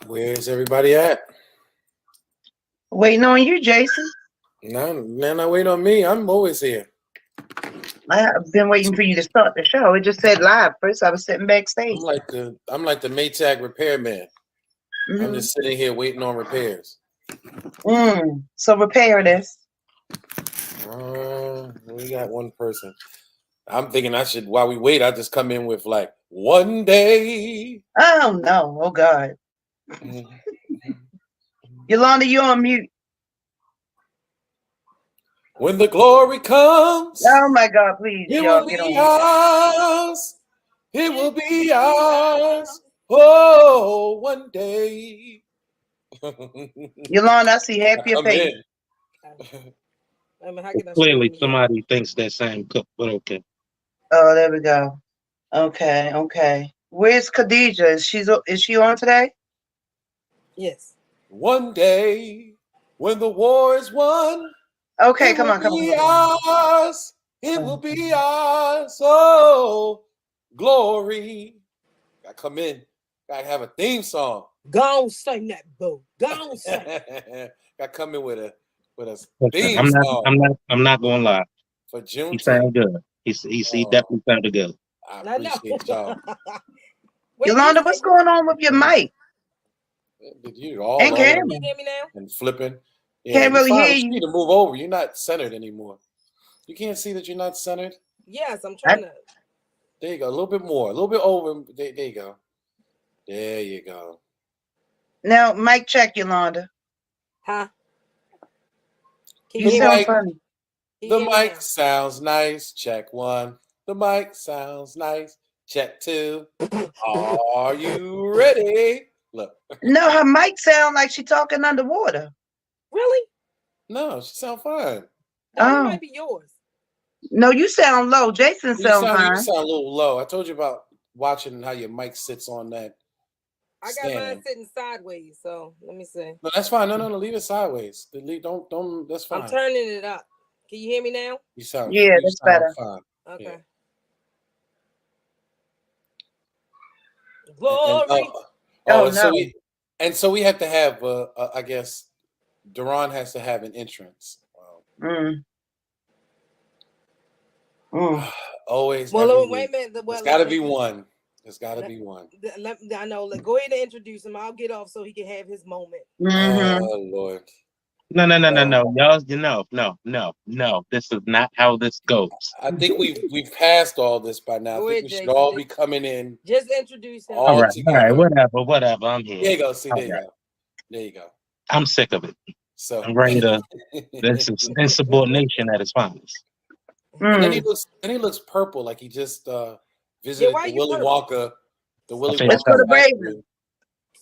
Where's everybody at? Waiting on you, Jason. No, not wait on me. I'm always here. I've been waiting for you to start the show. It just said live. First, I was sitting backstage. I'm like the Maytag repairman. I'm just sitting here waiting on repairs. So repair this. We got one person. I'm thinking while we wait, I just come in with like one day. Oh no! Oh God! Yolanda, you're on mute. When the glory comes, Oh my God! Please, it y'all will get be on. ours. It will be ours. Oh, one day. Yolanda, I see half your Come face. in. Clearly, somebody thinks that same cook, but okay. Oh, there we go. Okay. Where's Khadijah? Is she on today? Yes. One day, when the war is won, Okay, it come will on. be ours. It will be ours. Oh, glory. Gotta come in. Gotta have a theme song. Go on, sing that, boo. Go on, sing. Gotta come in with a theme song. I'm not gonna lie. For June. He sounded good. He definitely sounded good. I appreciate y'all. Yolanda, what's going on with your mic? You all and Can you hear me now? And flipping. Yeah, can't really hear you. You need to move over. You're not centered anymore. You can't see that you're not centered. Yes, I'm trying to. There you go. A little bit more. A little bit over. There you go. There you go. Now, mic check, Yolanda. Huh? You sound funny. The mic sounds nice. Check one. The mic sounds nice. Check two. Are you ready? Look. No, her mic sound like she talking underwater. Really? No, she sound fine. That might be yours. No, you sound low. Jason sound fine. You sound a little low. I told you about watching how your mic sits on that. I got mine sitting sideways, so let me see. No, that's fine. No, leave it sideways. Don't. That's fine. I'm turning it up. Can you hear me now? You sound. Yeah, that's better. Fine. Okay. Yeah. Glory. So we have to have. I guess Duran has to have an entrance. Always. Well, wait a minute. There's got to be one. There's got to be one. I know. Go ahead and introduce him. I'll get off so he can have his moment. Oh Lord. No. Y'all, no. This is not how this goes. I think we've passed all this by now. I think we should all be coming in. Just introduce him. All right, whatever. I'm here. There you go. See, there you go. I'm sick of it. So I'm ready to. This is insubordination at its finest. And then he looks purple, like he just visited the Willy Wonka. The Willy Wonka. It's for the Ravens.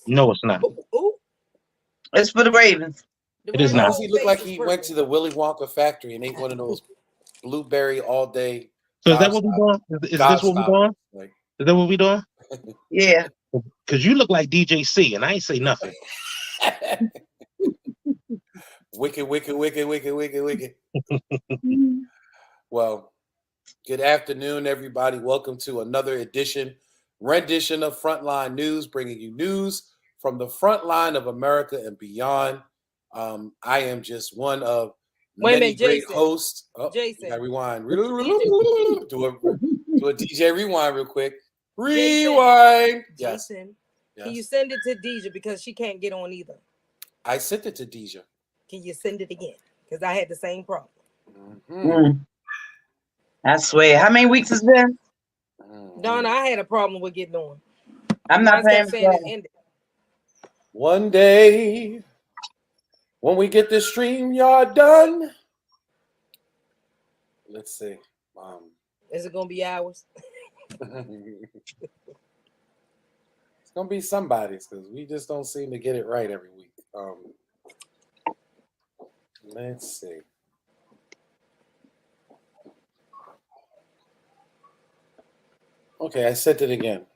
No, it's not. Ooh. It's for the Ravens. It is not. He looked like he went to the Willy Wonka factory and ate one of those blueberry all day. So is that what we're doing? Is this what we're doing? Is that what we're doing? Yeah. Because you look like DJC, and I ain't say nothing. Wicked. Well, good afternoon, everybody. Welcome to another rendition of Frontline News, bringing you news from the front line of America and beyond. I am just one of many great hosts. Jason, rewind. Do a DJ rewind real quick. Rewind. Yes. Jason, can you send it to Deja because she can't get on either? I sent it to Deja. Can you send it again? Because I had the same problem. I swear. How many weeks has been? Donna, I had a problem with getting on. I'm not saying one day when we get this StreamYard done. Let's see. Is it gonna be ours? It's gonna be somebody's because we just don't seem to get it right every week. Let's see. Okay, I sent it again.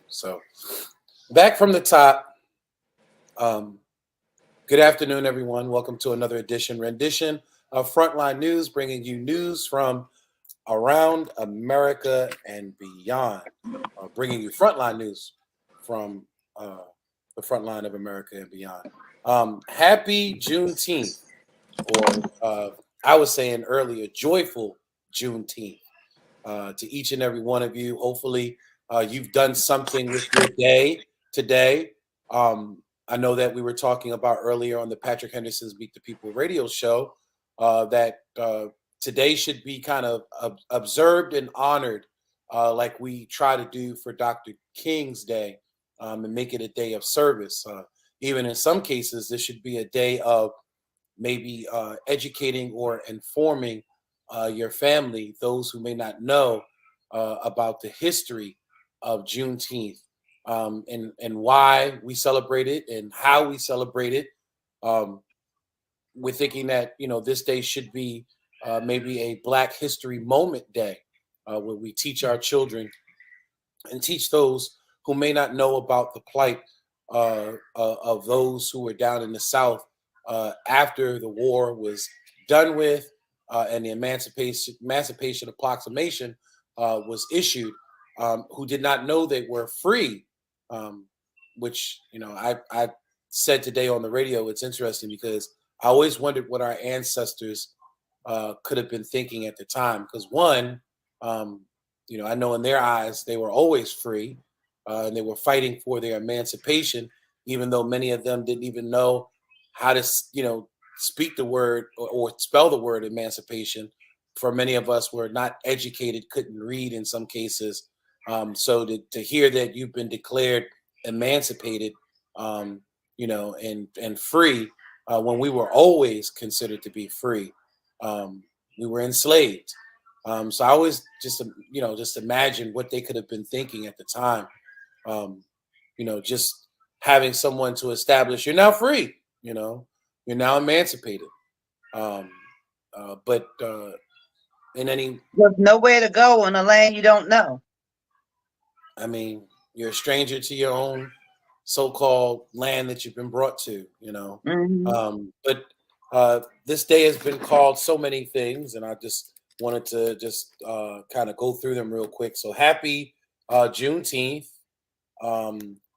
So, back from the top. Good afternoon, everyone. Welcome to another rendition of Frontline News, bringing you news from around America and beyond. Bringing you Frontline News from the front line of America and beyond. Happy Juneteenth, or I was saying earlier, joyful Juneteenth to each and every one of you. Hopefully, you've done something with your day today. I know that we were talking about earlier on the Patrick Henderson's Meet the People radio show that today should be kind of observed and honored like we try to do for Dr. King's Day, and make it a day of service. Even in some cases, this should be a day of maybe educating or informing your family, those who may not know about the history of Juneteenth, and why we celebrate it and how we celebrate it. Um, we're thinking that this day should be maybe a Black History Moment Day, where we teach our children and teach those who may not know about the plight of those who were down in the South after the war was done with, and the Emancipation Proclamation was issued, who did not know they were free, which I said today on the radio. It's interesting because I always wondered what our ancestors could have been thinking at the time, because one, I know in their eyes they were always free, and they were fighting for their emancipation, even though many of them didn't even know how to, speak the word or spell the word emancipation. For many of us, were not educated, couldn't read in some cases. So to hear that you've been declared emancipated, and free, when we were always considered to be free, we were enslaved. So I always just imagine what they could have been thinking at the time. Just having someone to establish you're now free, you're now emancipated. But in any, There's nowhere to go in a land you don't know. I mean, you're a stranger to your own so-called land that you've been brought to, But this day has been called so many things, and I just wanted to just kind of go through them real quick. So happy Juneteenth.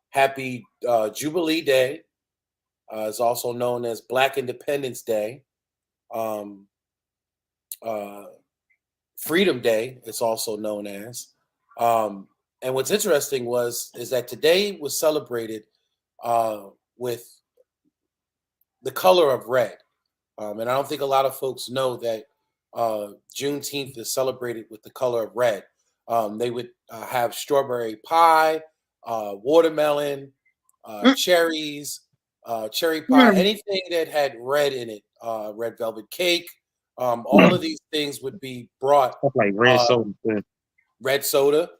Happy Jubilee Day. It's also known as Black Independence Day. Freedom Day, it's also known as. And what's interesting is that today was celebrated with the color of red. And I don't think a lot of folks know that Juneteenth is celebrated with the color of red. They would have strawberry pie, watermelon, cherries, cherry pie, anything that had red in it, red velvet cake. All of these things would be brought. That's like red soda.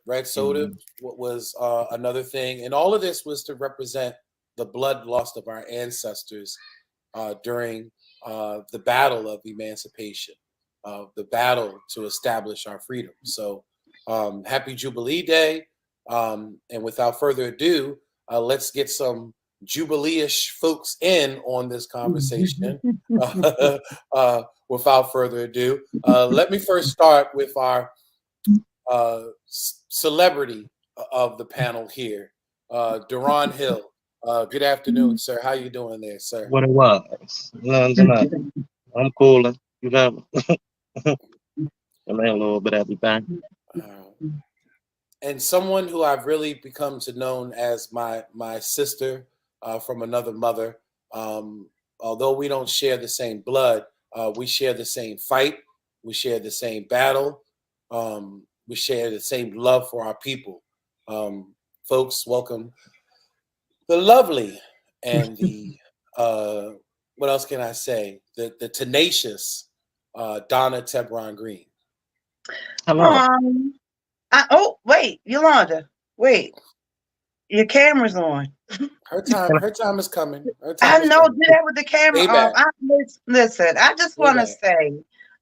Red soda was another thing. And all of this was to represent the blood lost of our ancestors during the battle of emancipation, the battle to establish our freedom. So happy Jubilee Day. And without further ado, let's get some Jubilee-ish folks in on this conversation. Without further ado, let me first start with our celebrity of the panel here, Deron Hill. Good afternoon, sir. How you doing there, sir? What it was. I'm cooling. You know, I mean, a little bit of everything. And someone who I've really become to know as my sister from another mother. Although we don't share the same blood, we share the same fight. We share the same battle. We share the same love for our people. Folks, welcome the lovely and the what else can I say? The tenacious Donna Tebron Green. Hello. Oh, wait, Yolanda. Wait. Your camera's on. Her time is coming. I know, do that with the camera on. Listen, I just want to say,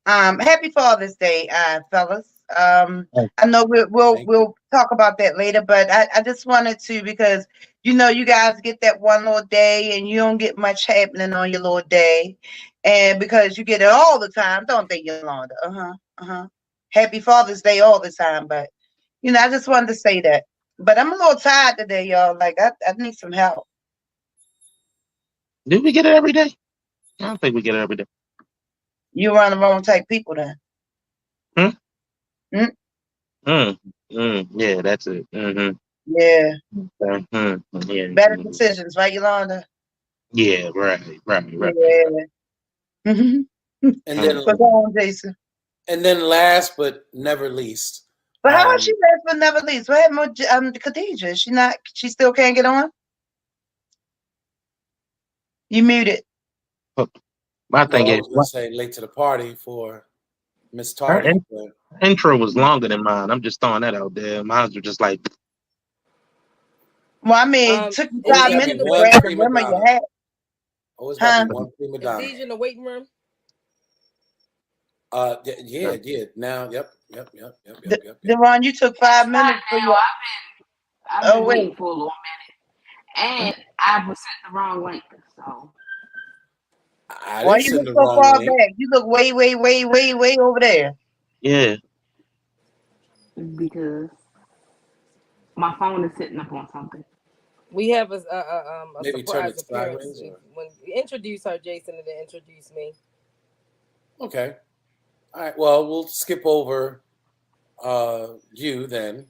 happy Father's Day, fellas. I know we'll talk about that later, but I just wanted to, because you guys get that one little day and you don't get much happening on your little day, and because you get it all the time, don't they, Yolanda? Happy Father's Day all the time, but I just wanted to say that. But I'm a little tired today, y'all. Like I need some help. Do we get it every day? I don't think we get it every day. You around the wrong type people then. Yeah, that's it. Yeah. Yeah. Better decisions, right, Yolanda? Yeah, right. Yeah. And then, But go on, Jason. And then, last but never least. But how is she last but never least? What happened with Khadijah? She not? She still can't get on? You muted. My thing I is, was gonna say late to the party for Miss her Tardy. intro was longer than mine. I'm just throwing that out there. Mine were just like. Well, I mean, it took you Always 5 gotta minutes be to one grab the prima rim of your donna. hat. Always gotta be one prima Is donna. Deja in the waiting room? Yeah. Now, yep. Deron, you took 5 minutes for your. I've been waiting for a little minute, and I was sent the wrong link. So Why you look so far back? You look way over there. Yeah. because my phone is sitting up on something. We have a maybe turn it surprise appearance. sideways. When you introduce her, Jason, and then introduce me. Okay. All right. Well, we'll skip over you then.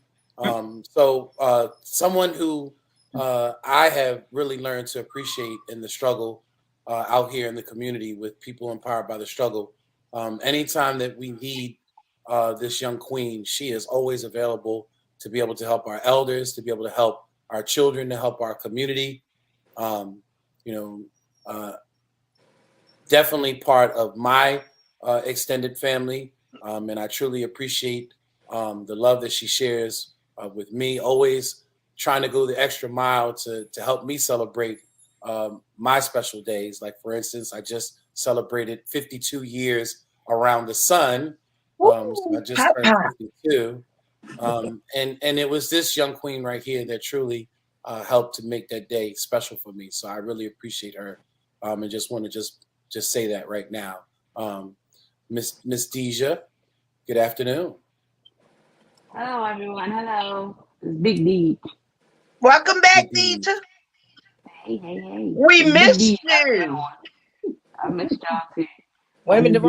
So someone who I have really learned to appreciate in the struggle out here in the community with people empowered by the struggle. Anytime that we need this young queen, she is always available to be able to help our elders, to be able to help our children, to help our community. Um, you know, definitely part of my extended family, and I truly appreciate the love that she shares with me. Always trying to go the extra mile to help me celebrate my special days. Like, for instance, I just celebrated 52 years around the sun. So I just turned 52. And it was this young queen right here that truly helped to make that day special for me. So I really appreciate her, and just want to just say that right now. Miss Deja, good afternoon. Hello, everyone. Hello, it's Big D. Welcome back, Deja. Hey. We It's missed Big D. you. I missed y'all too. Wait a minute,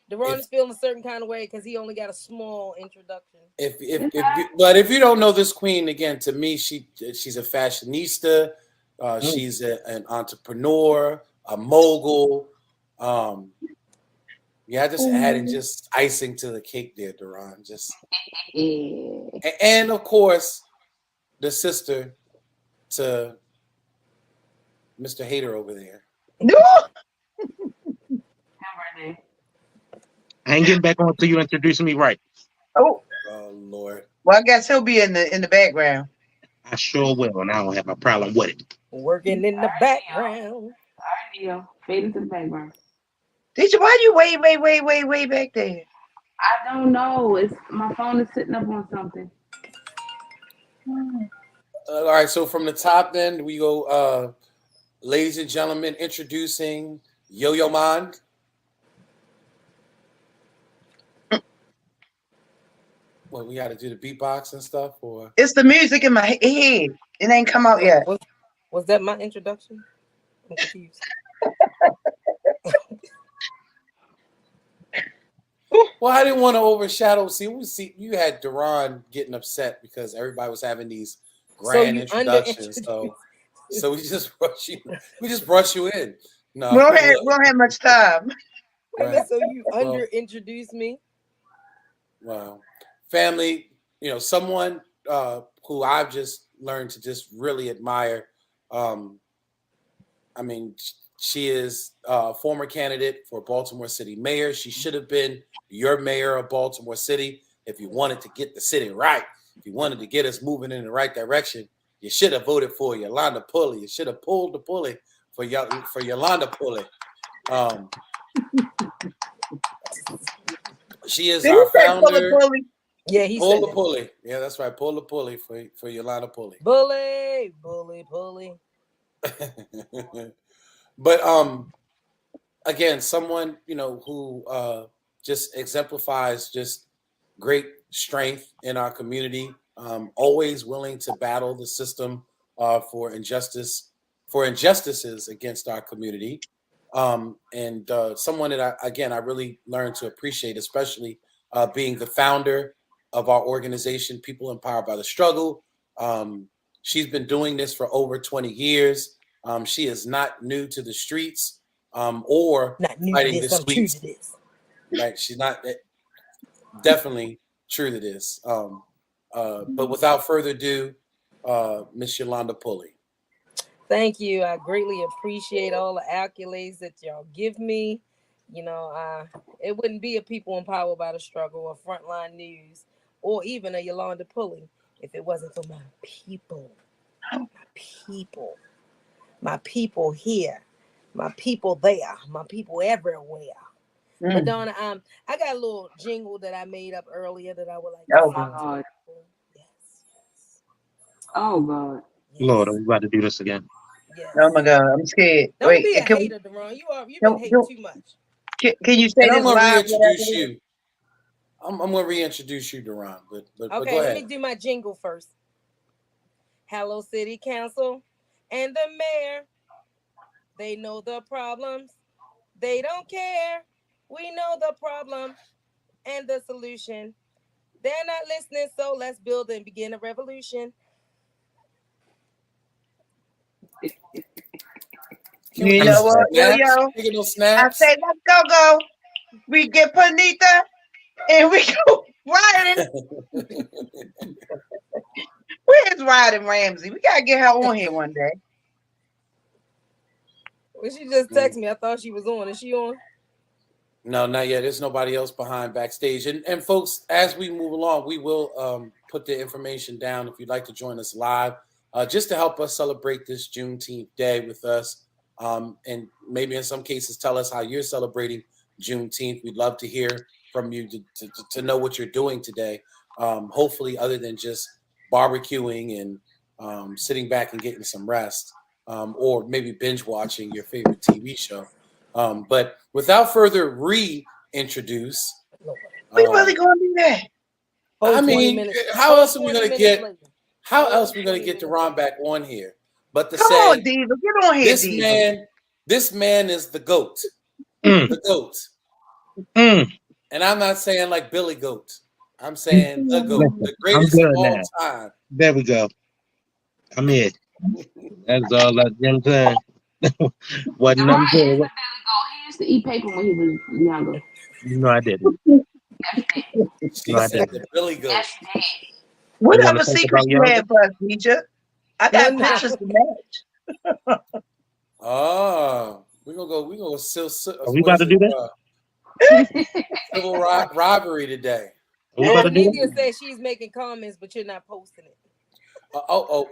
Deron is feeling a certain kind of way because he only got a small introduction. If you don't know this queen, again, to me, she's a fashionista. She's an entrepreneur, a mogul. Yeah, just adding just icing to the cake there, Deron. And of course, the sister to Mr. Hater over there. I ain't getting back on until you introduce me right. Oh Lord. Well, I guess he'll be in the background. I sure will, and I don't have a problem with it. Working in the background. All right, Neil. Fade into the background. Deja, why you way back there? I don't know. It's my phone is sitting up on something. All right, so from the top, then we go, ladies and gentlemen, introducing Yo-Yo Mond. What, we got to do the beatbox and stuff, or it's the music in my head? It ain't come out yet. Was that my introduction? I'm confused. Well, I didn't want to overshadow. See, you had Deron getting upset because everybody was having these grand introductions. So we just brought you in. No, we don't have much time. Right. So you under introduced me. Wow, family. Someone who I've just learned to just really admire. I mean, she is a former candidate for Baltimore City mayor. She should have been your mayor of Baltimore City. If you wanted to get the city right, if you wanted to get us moving in the right direction, you should have voted for Yolanda Pulley. You should have pulled the pulley for Yolanda Pulley. She is our founder. Yeah, he pull said the pulley. Yeah, that's right. Pull the pulley for Yolanda Pulley. Pulley. But again, someone who just exemplifies just great strength in our community. Always willing to battle the system for injustice. for injustices against our community. And someone that I really learned to appreciate, especially being the founder of our organization, People Empowered by the Struggle. She's been doing this for over 20 years. She is not new to the streets or not new fighting to this, the I'm true streets. to this. Right? She's not definitely true to this. But without further ado, Miss Yolanda Pulley. Thank you. I greatly appreciate all the accolades that y'all give me. You know, it wouldn't be a People Empowered by the Struggle or Frontline News or even a Yolanda Pulley if it wasn't for my people. My people here, my people there, my people everywhere. But Donna, I got a little jingle that I made up earlier that I would like to Oh my God. Yes. Oh God. Yes. Lord, are we about to do this again? Yes. Oh my God, I'm scared. Don't be a hater, Deron. You've been hating too much. Can you say and this I'm gonna live? reintroduce you. I'm gonna reintroduce you, Deron. But okay, go ahead. Let me do my jingle first. Hello, City Council and the mayor. They know the problems. They don't care. We know the problem and the solution. They're not listening, so let's build and begin a revolution. You know what? Yo, I say, let's go. We get Panita and we go riding. Where's Riding Ramsey? We gotta get her on here one day. Well, she just texted me. I thought she was on. Is she on? No, not yet. There's nobody else behind backstage. And folks, as we move along, we will put the information down if you'd like to join us live, just to help us celebrate this Juneteenth day with us. And maybe in some cases, tell us how you're celebrating Juneteenth. We'd love to hear from you to know what you're doing today. Hopefully, other than just barbecuing and sitting back and getting some rest, or maybe binge watching your favorite TV show. But without further reintroduce, we really gonna do that? I mean, how else are we gonna get? How else are we gonna get Deron back on here? But to say, on, Diesel, get on here, this man is the GOAT, the GOAT. And I'm not saying like Billy Goat. I'm saying the GOAT, the greatest of all time. There we go. I'm in. That's all that Jim saying. What number two? He used to eat paper when he was younger. No, I didn't. She said the Billy Goat. What other secrets you have for us, Nisha? I got pictures to match. Oh, we're gonna go. Are we about to do that? Civil robbery today. Media says she's making comments, but you're not posting it.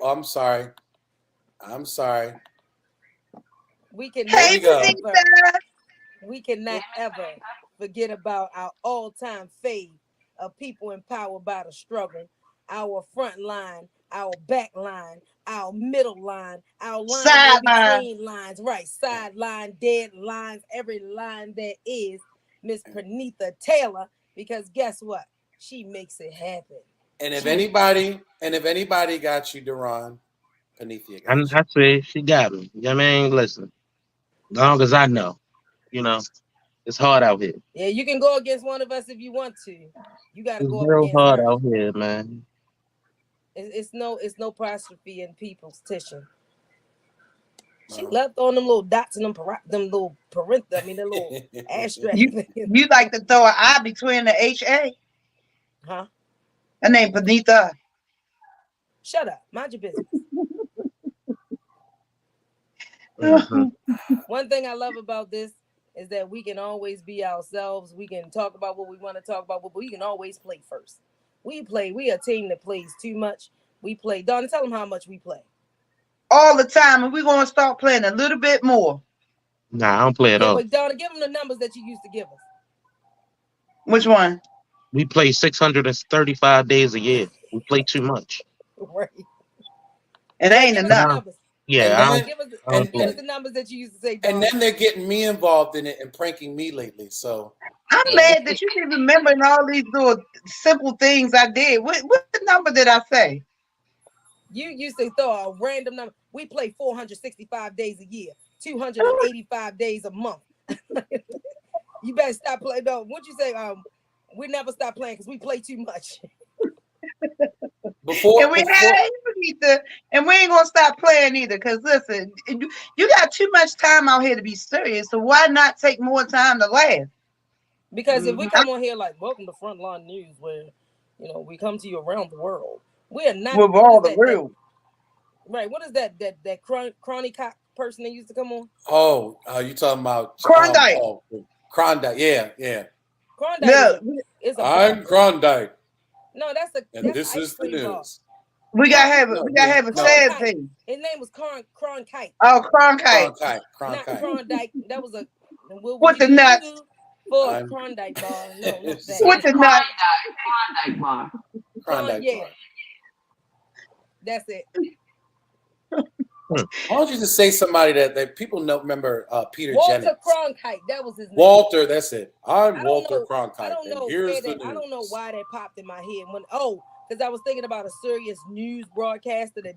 I'm sorry. I'm sorry. We can we cannot ever forget about our all-time fave of People Empowered by the Struggle, our front line, our back line, our middle line, our line between lines, right? Sideline, dead lines, every line that is Miss Pranita Taylor, because guess what? She makes it happen. And if anybody got you, Deron, Panithia got you. I say she got him. You know what I mean? Listen, as long as I know, it's hard out here. Yeah, you can go against one of us if you want to. You got to go up real against hard her. out here, man. It's no apostrophe in people's tissue. She left on them little dots and them little the little asterisk. You like to throw an I between the HA? Huh? Her name Panita. Shut up. Mind your business. One thing I love about this is that we can always be ourselves. We can talk about what we want to talk about, but we can always play first. We a team that plays too much. We play. Donna, tell them how much we play. All the time, and we're going to start playing a little bit more. Nah, I don't play at all. But Donna, give them the numbers that you used to give us. Which one? We play 635 days a year. We play too much. Right. It ain't enough. Yeah, give us the numbers that you used to say. And then they're getting me involved in it and pranking me lately. So I'm mad that you didn't remember all these little simple things I did. What number did I say? You used to throw a random number. We play 465 days a year, 285 days a month. You better stop playing. No, what you say? We never stop playing because we play too much. And we ain't gonna stop playing either. Cause listen, you got too much time out here to be serious. So why not take more time to laugh? Because if we come on here like welcome to Frontline News, where we come to you around the world, we are not with all the world. Right. What is that chronic person that used to come on? Oh, you talking about Klondike? Klondike, yeah. Klondike is a I'm Klondike. No, that's this is the news. Bar. We gotta have a sad thing. His name was Cronkite. Oh, Cronkite. Not Klondike. That was a what the nuts for a Klondike bar. No, not that. What the nuts? Klondike bar. Yeah. That's it. Why don't you just say somebody that people remember Peter Jennings? Walter Cronkite, that was his name. Walter, that's it. I'm Walter Cronkite. I don't know. I don't know why that popped in my head because I was thinking about a serious news broadcaster that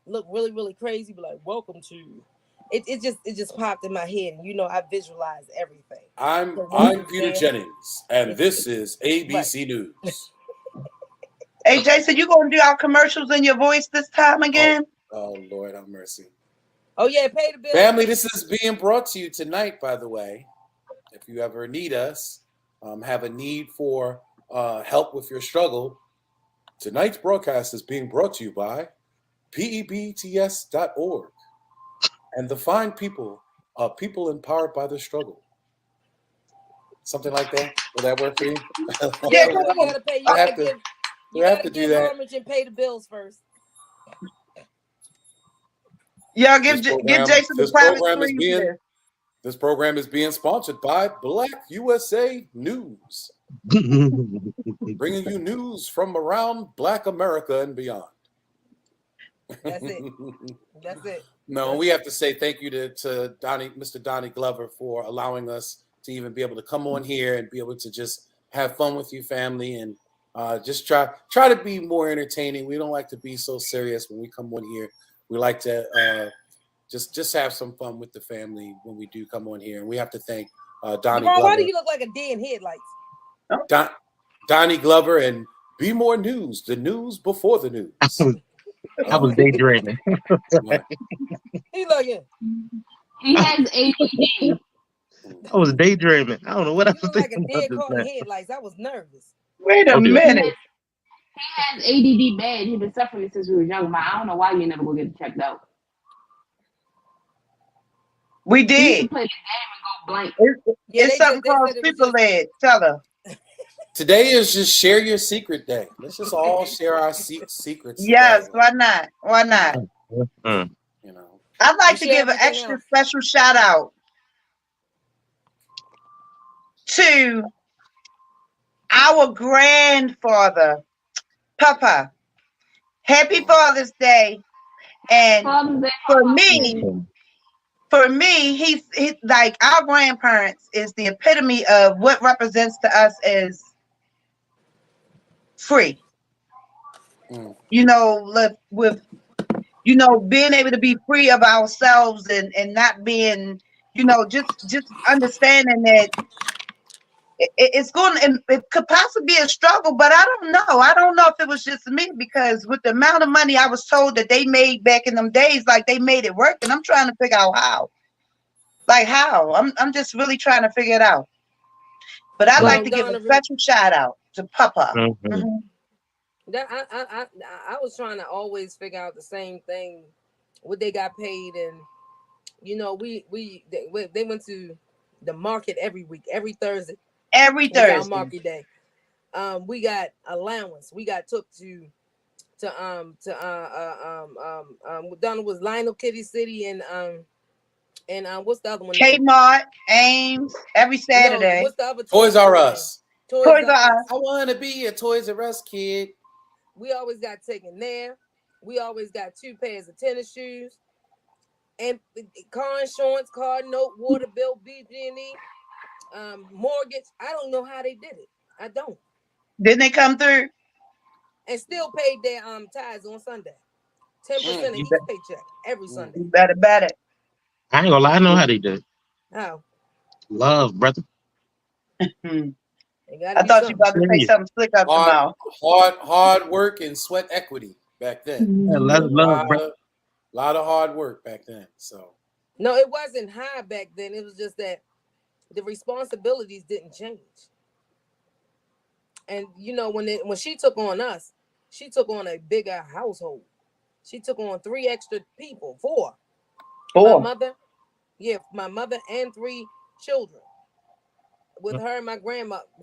looked really, really crazy, but like, welcome to it just popped in my head, and I visualize everything. I'm Peter Jennings, and this is ABC News. Hey Jason, you gonna do our commercials in your voice this time again? Oh Lord, have mercy. Oh yeah, pay the bill. Family, this is being brought to you tonight, by the way. If you ever need us, have a need for help with your struggle, tonight's broadcast is being brought to you by PEBTS.org and the fine people empowered by the struggle. Something like that. Will that work for you? Yeah, you gotta pay. You have to do that. And pay the bills first. Y'all give Jason the private This program is being sponsored by Black USA News, bringing you news from around Black America and beyond. That's it. That's it. No, we have to say thank you to Mr. Donnie Glover for allowing us to even be able to come on here and be able to just have fun with you, family, and just try to be more entertaining. We don't like to be so serious when we come on here. We like to just have some fun with the family when we do come on here. And we have to thank Donnie Glover. Why do you look like a deer in headlights? Donnie Glover and Be More News, the news before the news. I was daydreaming. He looking. He has ADD. I was daydreaming. I don't know what I was like thinking. A deer caught in headlights. I was nervous. Wait a minute. He has ADD bad. He's been suffering since we were young, but I don't know why you never go get it checked out. We did. You play the game and go blank. It's something called super led. Tell her. Today is just share your secret day. Let's just all share our secrets. Yes, today. why not? Why not? I'd like to give an extra special shout out to our grandfather, Papa. Happy Father's Day. And for me, he's like our grandparents is the epitome of what represents to us as free. With being able to be free of ourselves and not being, just understanding that it's going and it could possibly be a struggle, but I don't know if it was just me, because with the amount of money I was told that they made back in them days, like they made it work, and I'm trying to figure out how. I'm just really trying to figure it out. But I'd like to give a special shout out to Papa. I was trying to always figure out the same thing, what they got paid, and they went to the market every week, every Thursday. Every Thursday. Market day. We got allowance. We got took to Donna was Lionel Kitty City and what's the other one? Kmart, Ames, every Saturday. No, what's the other? Toys R Us. Toys R Us. I want to be a Toys R Us kid. We always got taken there. We always got 2 pairs of tennis shoes and car insurance, car note, water bill, BG&E. Mortgage. I don't know how they did it. I don't. Didn't they come through? And still paid their tithes on Sunday. 10% of each paycheck every Sunday. You better bet it. I ain't gonna lie, I know how they do it. How? Love, brother. I thought you about to say something slick up the mouth. Hard work and sweat equity back then. Yeah, love, brother. A lot of hard work back then. So no, it wasn't high back then. It was just that the responsibilities didn't change. And you know, when she took on us, she took on a bigger household. She took on 3 extra people, 4. My mother, my mother and 3 children. With her and my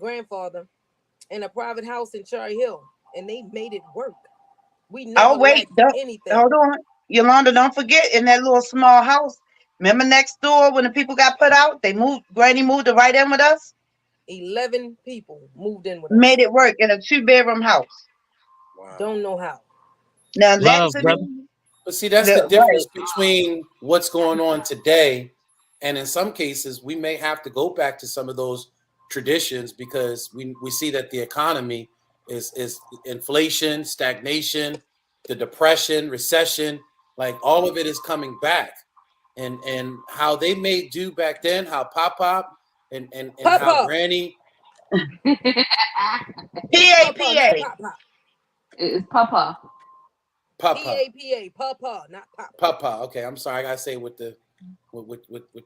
grandfather in a private house in Cherry Hill, and they made it work. We never lacked anything. Hold on, Yolanda, don't forget in that little small house. Remember next door when the people got put out? Granny moved right in with us. 11 people moved in with us. Made it work in a 2-bedroom house. Wow. Don't know how. Now that's brother. But see, that's the difference between what's going on today, and in some cases, we may have to go back to some of those traditions because we see that the economy is inflation, stagnation, the depression, recession, like all of it is coming back. And how they made do back then, how Pop and how Granny P-A-P-A. It's Papa. Papa, not Papa. Papa. Okay, I'm sorry. I gotta say with the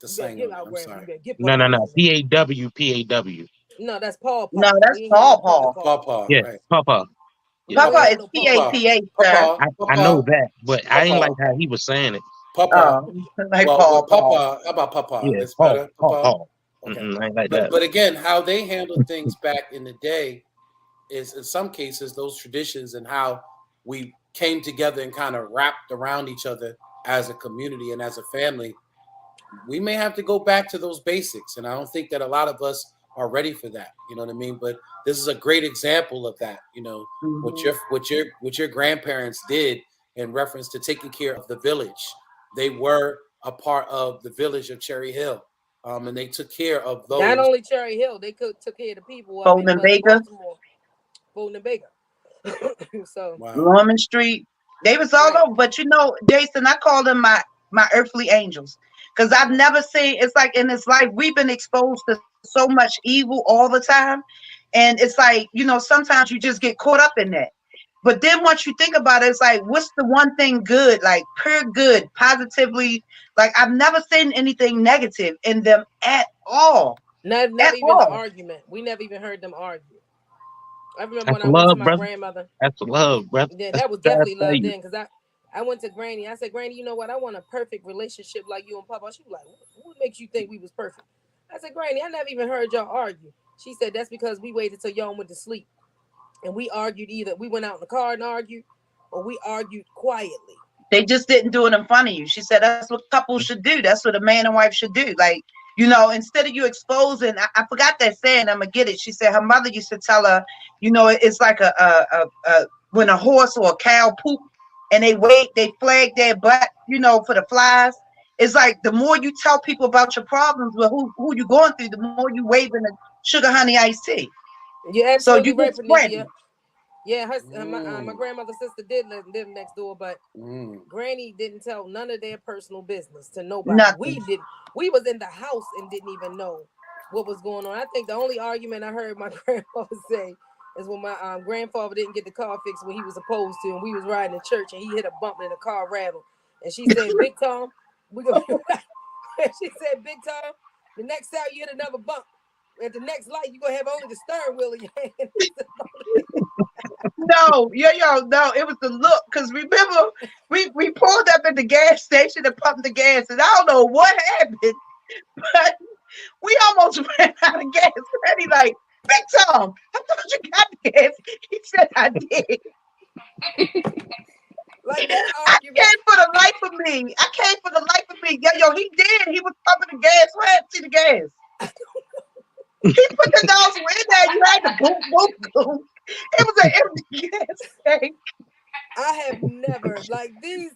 slang. I'm sorry. No. P-A-W. No, that's Paul. No, that's Paul. Papa. Yeah, right. Papa. Yeah, Papa is P-A-P-A, sir. I know that, but I ain't like how he was saying it. Papa. Like Paul. Papa. How about Papa? Yeah, It's better. Papa. Okay. I ain't like that. But again, how they handled things back in the day is in some cases those traditions and how we came together and kind of wrapped around each other as a community and as a family. We may have to go back to those basics, and I don't think that a lot of us are ready for that. You know what I mean? But this is a great example of that. You know, what your grandparents did in reference to taking care of the village. They were a part of the village of Cherry Hill, and they took care of those. Not only Cherry Hill, they took care of the people up in Baker. Fulton and Baker. So Norman Street. They was all over. But you know, Jason, I call them my earthly angels. Because I've never seen, it's like in this life, we've been exposed to so much evil all the time. And it's like, you know, sometimes you just get caught up in that. But then once you think about it, it's like, what's the one thing good, like pure good, positively? Like I've never seen anything negative in them at all. Not even an argument. We never even heard them argue. I remember when I went to my grandmother. That's love, brother. Yeah, that was definitely love then. Because I went to Granny. I said, Granny, you know what? I want a perfect relationship like you and Papa. She was like, what makes you think we was perfect? I said, Granny, I never even heard y'all argue. She said, that's because we waited till y'all went to sleep. And we argued either we went out in the car and argued or we argued quietly. They just didn't do it in front of you. She said, that's what couples should do. That's what a man and wife should do. Like, you know, instead of you exposing, I forgot that saying, I'm going to get it. She said her mother used to tell her, you know, it's like when a horse or a cow poop and they flag their butt, you know, for the flies. It's like the more you tell people about your problems with who you're going through, the more you waving the sugar honey iced tea. Yeah, absolutely. So you right, yeah, my grandmother's sister did live next door, but Granny didn't tell none of their personal business to nobody. Nothing. We was in the house and didn't even know what was going on. I think the only argument I heard my grandfather say is when my grandfather didn't get the car fixed when he was supposed to, and we was riding to church and he hit a bump and the car rattled. And she said, Big Tom, we gonna be right. She said, Big Tom, the next time you hit another bump, at the next light, you're gonna have only the steering wheel in your hand. No, no, it was the look. Because remember, we pulled up at the gas station and pumped the gas, and I don't know what happened, but we almost ran out of gas. And he like, Big Tom, I thought you got the gas. He said, I did. Like that I can't for the life of me. Yo, he did. He was pumping the gas. Where did see the gas? He put the nozzle in there. You had to boom, boom, boom. It was an empty gas tank. I have never, like these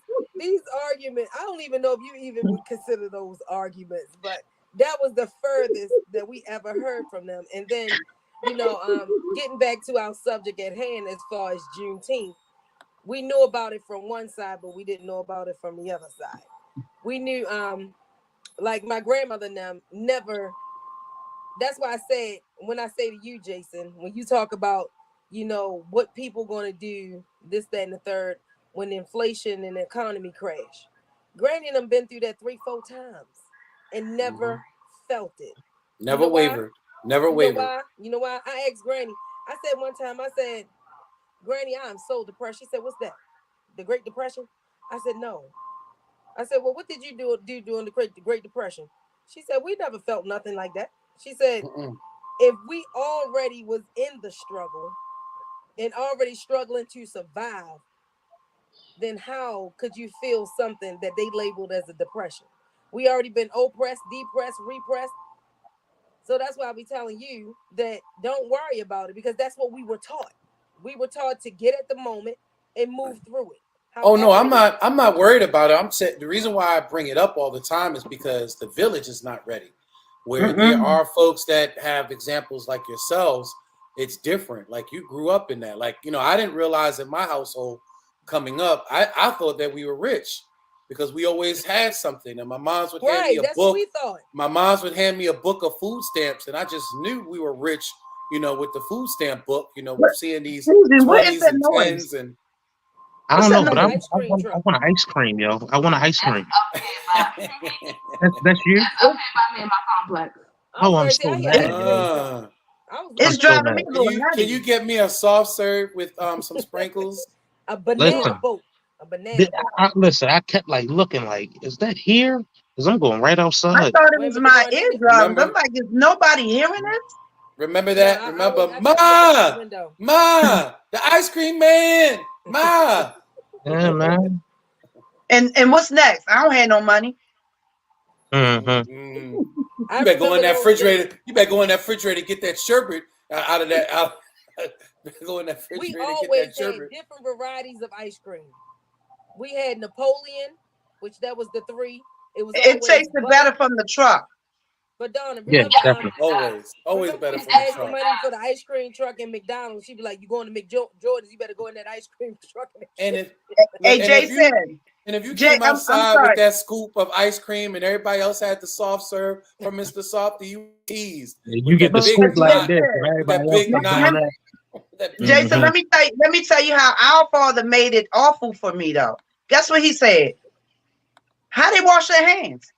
arguments, I don't even know if you even would consider those arguments, but that was the furthest that we ever heard from them. And then, you know, getting back to our subject at hand as far as Juneteenth, we knew about it from one side, but we didn't know about it from the other side. We knew, like my grandmother now never. That's why I said, when I say to you, Jason, when you talk about, what people going to do, this, that, and the third, when inflation and the economy crash. Granny and them been through that 3-4 times and never felt it. Never wavered. Never wavered. You know why? I asked Granny. I said one time, I said, Granny, I'm so depressed. She said, what's that? The Great Depression? I said, no. I said, well, what did you do during the Great Depression? She said, we never felt nothing like that. She said, if we already was in the struggle and already struggling to survive, then how could you feel something that they labeled as a depression? We already been oppressed, depressed, repressed. So that's why I be telling you that don't worry about it, because that's what we were taught. We were taught to get at the moment and move through it. Oh no, I'm not worried about it. I'm saying the reason why I bring it up all the time is because the village is not ready. Where there are folks that have examples like yourselves, it's different. Like you grew up in that. Like, I didn't realize in my household coming up, I thought that we were rich because we always had something. And my moms would hand me a book. What we thought. My moms would hand me a book of food stamps, and I just knew we were rich, with the food stamp book, seeing these 20s and 10s and I don't know, but I want an ice cream, yo. I want an ice cream. That's you? That's up here by me in my complex. I'm so mad. It's driving me a little nuts. Can you get me a soft serve with some sprinkles? A banana boat. A banana boat. Listen, I kept looking is that here? Because I'm going right outside. I thought it was my eardrums. I'm like, is nobody hearing this? Remember that? Yeah, Remember, Ma, the ice cream man, Ma. Yeah, man. And what's next? I don't have no money. You better go in that refrigerator. You better go in that refrigerator and get that sherbet out of that. Go in that refrigerator and get that sherbet. We always had different varieties of ice cream. We had Napoleon, which that was the 3. It tasted better from the truck. But Donna, remember, always better from the truck. Money for the ice cream truck in McDonald's. She'd be like, "You going to McJordan's? You better go in that ice cream truck." Jason. And if you came outside with that scoop of ice cream and everybody else had the soft serve from Mr. Softy, you teased. You get the scoop like this. That big knife. Jason, let me tell you how our father made it awful for me though. Guess what he said? How they wash their hands?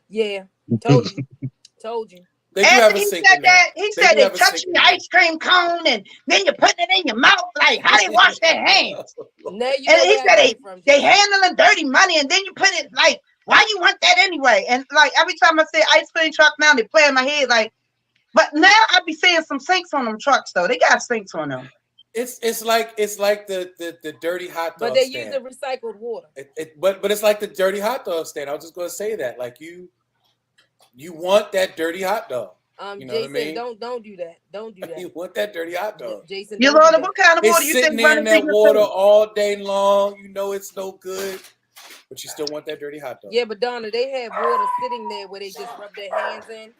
Yeah, told you. After he said that, he said they touching the ice cream cone and then you put it in your mouth. Like, how they wash their hands? And he said they handling dirty money and then you put it like, why you want that anyway? And like every time I say ice cream truck now, they play in my head like, but now I be seeing some sinks on them trucks though. They got sinks on them. It's like the dirty hot dog. But they stand. use the recycled water. But it's like the dirty hot dog stand. I was just gonna say that. Like you want that dirty hot dog. You know Jason, what I mean? don't do that. Don't do that. You want that dirty hot dog. Jason, Yolanda, what kind of water you think sitting there in that water all day long? You know it's no good, but you still want that dirty hot dog. Yeah, but Donna, they have water sitting there where they just rub their hands in,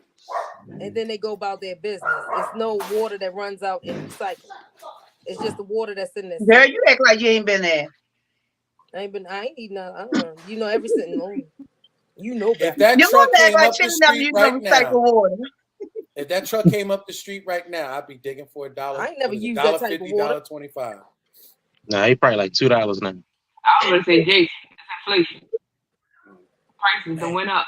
and then they go about their business. It's no water that runs out and recycled. It's just the water that's in there. Girl, you act like you ain't been there. I ain't eating none. Every sitting on. You know better. If that truck came up the street right now, if that truck came up the street right now, I'd be digging for $1. I ain't never used that type of water. $1.25. Nah, he probably like $2 now. I was gonna say, Jason, it's inflation. Prices done went up.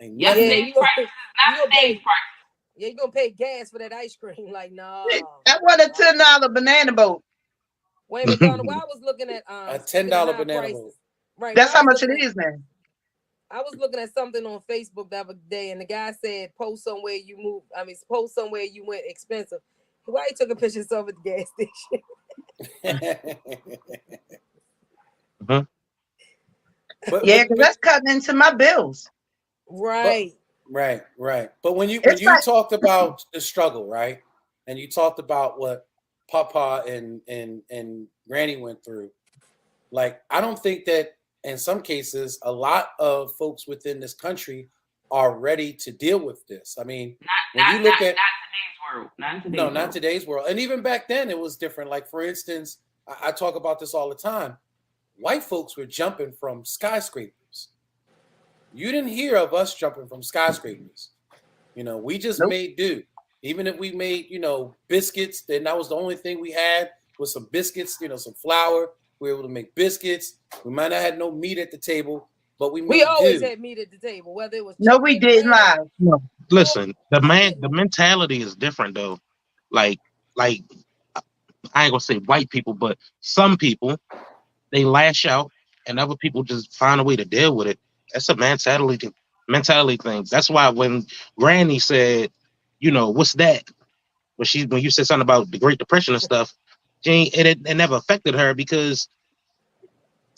Yesterday's prices, not today's prices. Yeah, you gonna pay gas for that ice cream? Like, no. I want a $10 banana boat. Wait a minute, Donna. While I was looking at a $10 banana boat. Right. That's how much it is now. I was looking at something on Facebook the other day, and the guy said, post somewhere you move. Post somewhere you went expensive. Why he took a picture of himself at the gas station? Because that's cutting into my bills. Right. Right. But when you talked about the struggle, right, and you talked about what Papa and Granny went through, like I don't think that in some cases a lot of folks within this country are ready to deal with this. I mean, not today's world. Not today's world. And even back then it was different. Like for instance, I talk about this all the time. White folks were jumping from skyscrapers. You didn't hear of us jumping from skyscrapers. We just made do. Even if we made, biscuits, then that was the only thing we had was some biscuits, some flour. We were able to make biscuits. We might not have no meat at the table, but we always had meat at the table, whether it was no, we didn't lie. No, listen, the mentality is different though. Like I ain't gonna say white people, but some people they lash out, and other people just find a way to deal with it. That's a mentality thing. That's why when Granny said, what's that? When you said something about the Great Depression and stuff, it never affected her because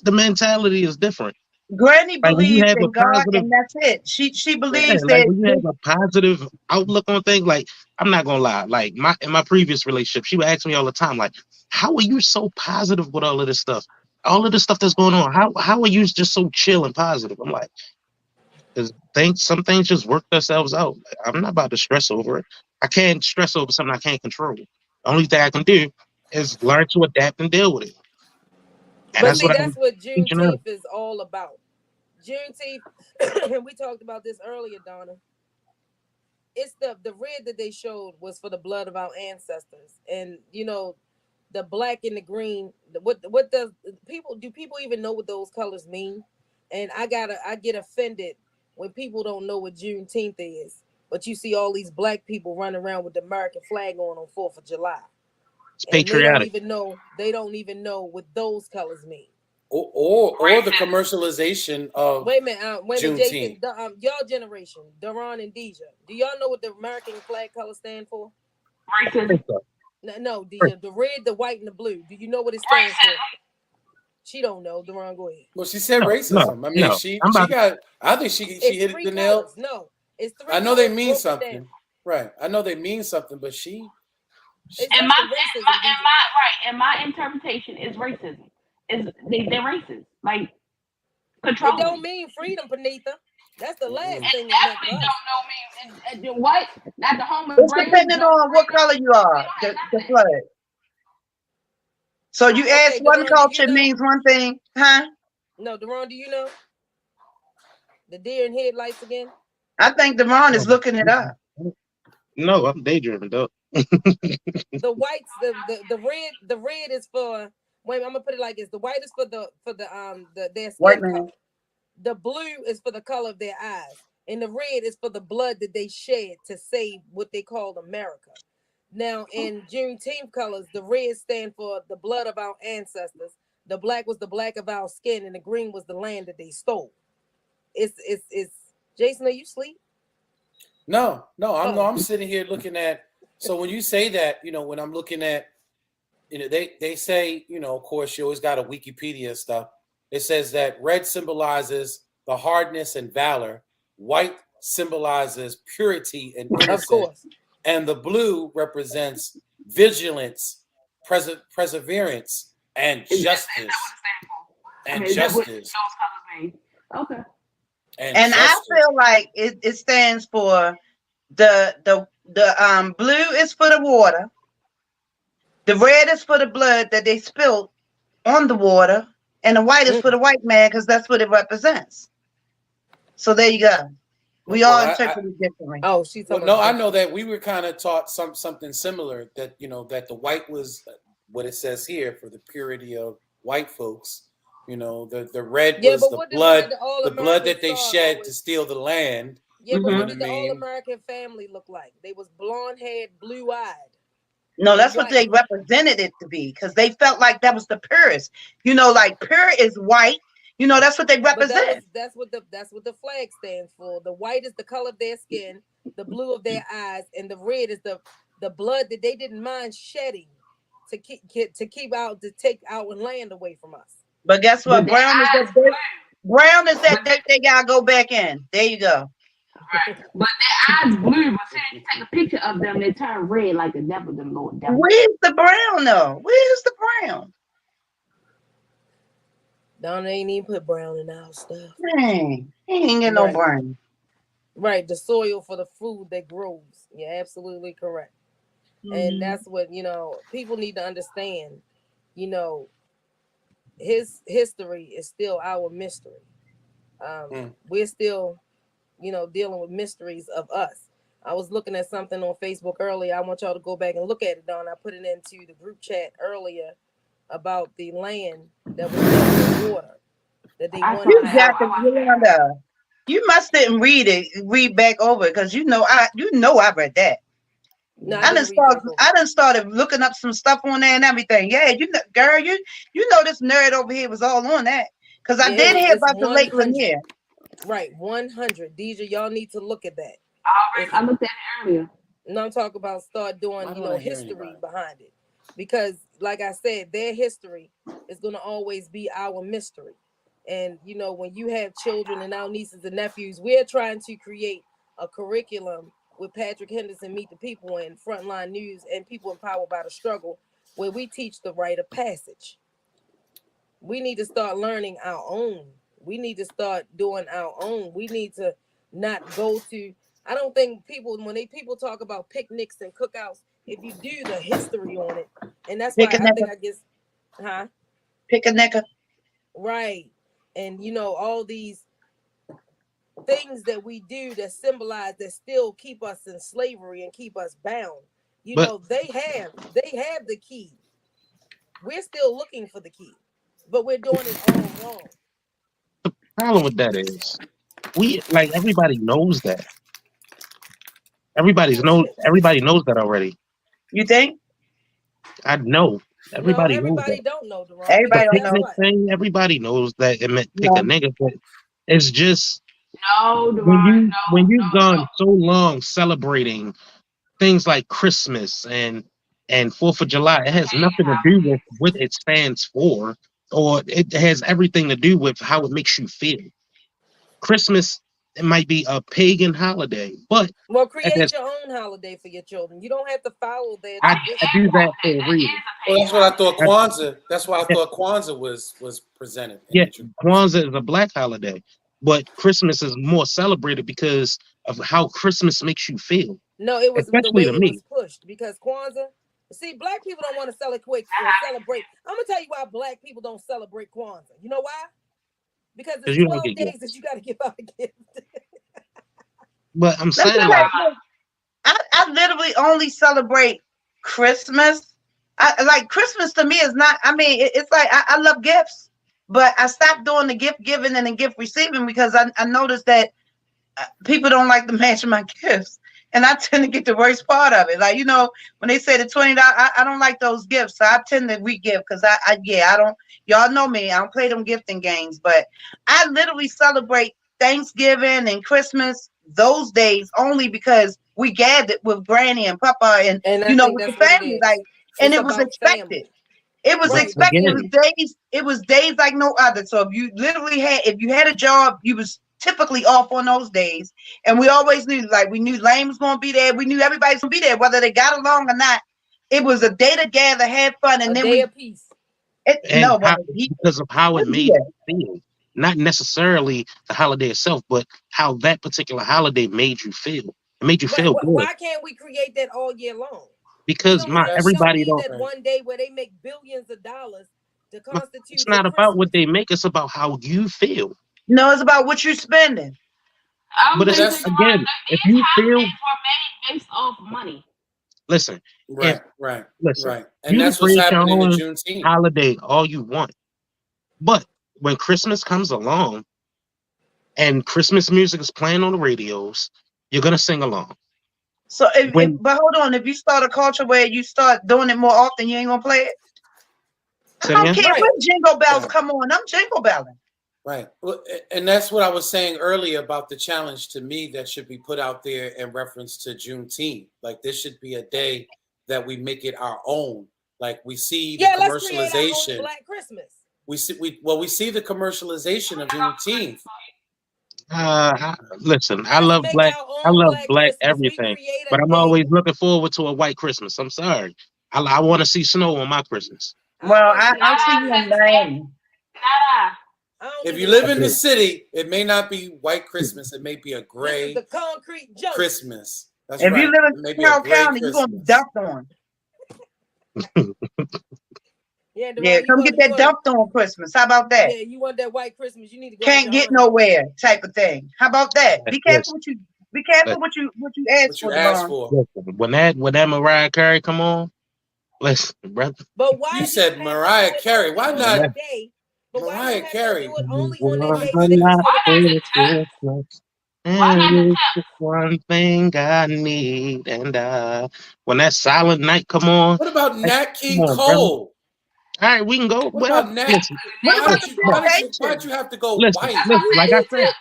the mentality is different. Granny Like when you believes have a in God, positive, and that's it. She believes like that. when you have a positive outlook on things, like I'm not gonna lie, like in my previous relationship, she would ask me all the time, like, how are you so positive with all of this stuff? All of this stuff that's going on. How are you just so chill and positive? I'm like, because some things just work themselves out. I'm not about to stress over it. I can't stress over something I can't control. The only thing I can do is learn to adapt and deal with it. And But that's see, what that's I'm what teaching her. Juneteenth is all about. Juneteenth, and we talked about this earlier, Donna. It's the red that they showed was for the blood of our ancestors, and the black and the green. What does people even know what those colors mean? And I get offended when people don't know what Juneteenth is, but you see all these black people running around with the American flag on 4th of July, It's and they don't patriotic. even know what those colors mean. Or the commercialization of Wait a minute, Jason. Juneteenth. Y'all generation, Daron and Deja. Do y'all know what the American flag colors stand for? Racism. No, Deja. The red, the white, and the blue. Do you know what it stands for? She don't know. Daron, go ahead. Well, she said racism. I mean, no. she got. I think she hit it the nail. No, it's three. I know they colors mean broken something, down. right? I know they mean something, but It's In just racism, in my interpretation, is racism. They're racist. Like It controlling. don't mean freedom, Panitha. That's the last It thing it meant for definitely us. don't know me. What? Not the home of It's brave. depending on what color you are. The flag. So you ask one Daron, culture means one thing, huh? No, Daron, do you know the deer in headlights again? I think Daron is looking it up. No, I'm daydreaming though. The whites, the red is for. Wait, I'm gonna put it like this: the white is for their White skin man. color. The blue is for the color of their eyes, and the red is for the blood that they shed to save what they called America. Now, in Juneteenth colors, the red stand for the blood of our ancestors. The black was the black of our skin, and the green was the land that they stole. It's Jason, are you asleep? No, I'm sitting here looking at. So when you say that, when I'm looking at, they say, of course, you always got a Wikipedia stuff. It says that red symbolizes the hardness and valor, white symbolizes purity and innocence, of course, and the blue represents vigilance, perseverance, and justice. And justice. Okay. And I feel like it stands for the blue is for the water, the red is for the blood that they spilled on the water, and the white is for the white man because that's what it represents. So there you go. We all interpret it differently. Oh, she's well, no, I know that we were kind of taught something similar, that that the white was what it says here for the purity of white folks. The red was the blood that they shed to steal the land. Yeah, but what did the All-American family look like? They was blonde-haired, blue-eyed. No, that's what they represented it to be, because they felt like that was the purest. Like pure is white. That's what they represent. That's what the flag stands for. The white is the color of their skin, the blue of their eyes, and the red is the blood that they didn't mind shedding to take our land away from us. But guess what? Brown is that they gotta go back in. There you go. Right. But their eyes blue, but as you take a picture of them, they turn red like the devil, the Lord devil. Where's the brown though? Where's the brown? Donna ain't even put brown in our stuff. Dang, he ain't get no brown. Right, the soil for the food that grows. You're absolutely correct. And that's what, people need to understand. you know, his history is still our mystery. We're still, you know, dealing with mysteries of us. I was looking at something on Facebook earlier. I want y'all to go back and look at it, Don. I put it into the group chat earlier about the land that was built in water that they wanted. You got to Yolanda. You must didn't read back over because you know I read that. No, I done started looking up some stuff on there and everything. Yeah, you know, girl, you know this nerd over here was all on that because I did hear about the Lake Lanier. Right, 100. Deja, y'all need to look at that. I looked at it earlier. No, I'm talking about start doing, you know, history behind it, because, like I said, their history is going to always be our mystery. And you know, when you have children and our nieces and nephews, we're trying to create a curriculum with Patrick Henderson, Meet the People, and Frontline News, and People Empowered by the Struggle, where we teach the rite of passage. We need to start learning our own. We need to start doing our own. We need to not go to. I don't think people, when people talk about picnics and cookouts, if you do the history on it, and that's why I guess, Picnic. Right. And you know, all these things that we do that symbolize, that still keep us in slavery and keep us bound. You know, they have the key. We're still looking for the key, but we're doing it all wrong. The problem with that is everybody knows that. Everybody knows that already. You think? I know. Everybody knows that. Don't know, Deron. Everybody the don't know. Thing, everybody knows that it meant pick a nigga, but it's just Deron, when you've gone so long celebrating things like Christmas and 4th of July, it has nothing to do with what it stands for, or it has everything to do with how it makes you feel. Christmas, it might be a pagan holiday, but create your own holiday for your children. You don't have to follow their tradition. I do that for a reason. Well, that's what I thought Kwanzaa. That's why I thought Kwanzaa was presented. Yeah, Kwanzaa is a black holiday, but Christmas is more celebrated because of how Christmas makes you feel. No, it was especially the way to me. It was pushed, because Kwanzaa. See, black people don't want to celebrate. I'm gonna tell you why black people don't celebrate Kwanzaa. You know why? Because it's 12 days that you got to give out a gift. But I'm saying, I literally only celebrate Christmas. Christmas to me is not. I mean, it's like I love gifts, but I stopped doing the gift giving and the gift receiving because I noticed that people don't like to match my gifts. And I tend to get the worst part of it. Like, you know, when they say the $20, I don't like those gifts. So I tend to re-gift because I don't, y'all know me. I don't play them gifting games. But I literally celebrate Thanksgiving and Christmas those days only because we gathered with Granny and Papa and you know, with the family. Like, and it was expected. Family. It was expected. It was days like no other. So if you had a job, you was typically off on those days, and we always knew, we knew Lane was going to be there. We knew everybody's going to be there, whether they got along or not. It was a day to gather, have fun, and then of peace. Because of how it made you feel, not necessarily the holiday itself, but how that particular holiday made you feel. It made you feel good. Why can't we create that all year long? Because everybody don't. That one day where they make billions of dollars to constitute. It's not about what they make; it's about how you feel. No, it's about what you're spending. But it's again, if you feel based off money. Listen, right. And that's what's happening in Juneteenth. Holiday, all you want, but when Christmas comes along, and Christmas music is playing on the radios, you're gonna sing along. So, but hold on, if you start a culture where you start doing it more often, you ain't gonna play it. I don't care when jingle bells come on. I'm jingle belling. Right. Well, and that's what I was saying earlier about the challenge to me that should be put out there in reference to Juneteenth. Like, this should be a day that we make it our own. Like, we see the commercialization. Let's create our own Black Christmas. We see the commercialization of Juneteenth. Listen, I love black everything, but I'm always looking forward to a white Christmas. I'm sorry. I want to see snow on my Christmas. Well, I'll see you in Miami. If you live in the city, it may not be white Christmas. It may be a gray the concrete joke. Christmas. That's if right. you live in Carroll County, you're going to be dumped on. Yeah, come get that dumped on Christmas. How about that? Yeah, you want that white Christmas? You need to go. Can't get nowhere type of thing. How about that? Be careful what you what you ask for. When that Mariah Carey come on, listen, brother. But why you said Mariah Carey? Why not Mariah Carey? Only on that day. And it's one thing I need, and when that Silent Night come on, what about Nat King on, Cole? All right, we can go. What about Nat? Why'd you have to go white? Listen, like I said, why'd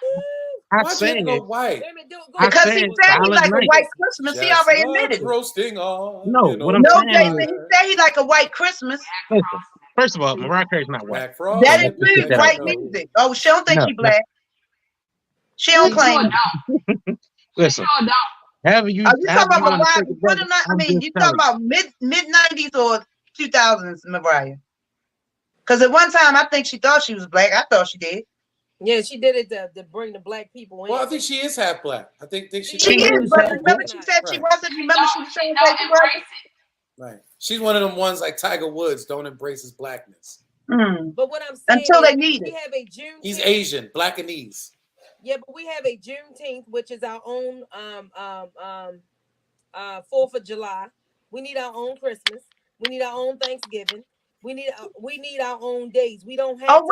you have to go white? Because he said he like a white Christmas. He already admitted it. Roasting on. No, what I'm saying Jason, he said he like a white Christmas. Listen, first of all, Mariah Carey's not white. That includes white music. Oh, she don't think she black. She don't claim. Listen, have you? Are you talking about Mariah? I mean, you talking about mid 90s or 2000s, Mariah? Because at one time, I think she thought she was black. I thought she did. Yeah, she did it to bring the black people in. Well, I think she is half black. I think she is. But remember, she said she wasn't. Remember, she was saying that she wasn't. Right. She's one of them ones like Tiger Woods. Don't embrace his blackness. But what I'm saying until they need it. We have a June. He's Asian, Blackanese. Yeah, but we have a Juneteenth, which is our own 4th of July. We need our own Christmas. We need our own Thanksgiving. We need our own days. We don't have. Oh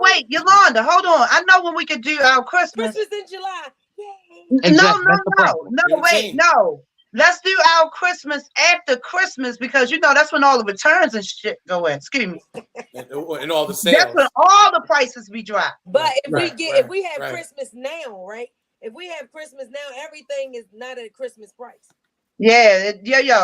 wait, Yolanda, hold on. I know when we could do our Christmas. Christmas in July. Yay. Exactly. No. Let's do our Christmas after Christmas because that's when all the returns and shit go in. Excuse me. And all the sales. That's when all the prices be dropped. But if we have Christmas now, right? If we have Christmas now, everything is not at a Christmas price. Yeah,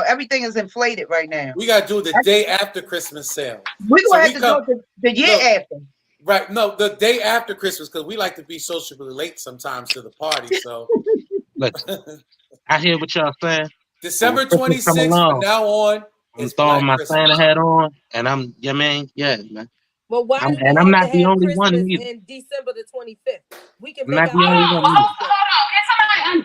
everything is inflated right now. We gotta do the day after Christmas sale. We're gonna have to do the year after. Right. No, the day after Christmas, because we like to be socially late sometimes to the party. So I hear what y'all saying. December 26th from now on. I'm throwing my Santa hat on, and I'm man. Well, why? I'm not the only one. In December the 25th, we can make not the only one. Hold on.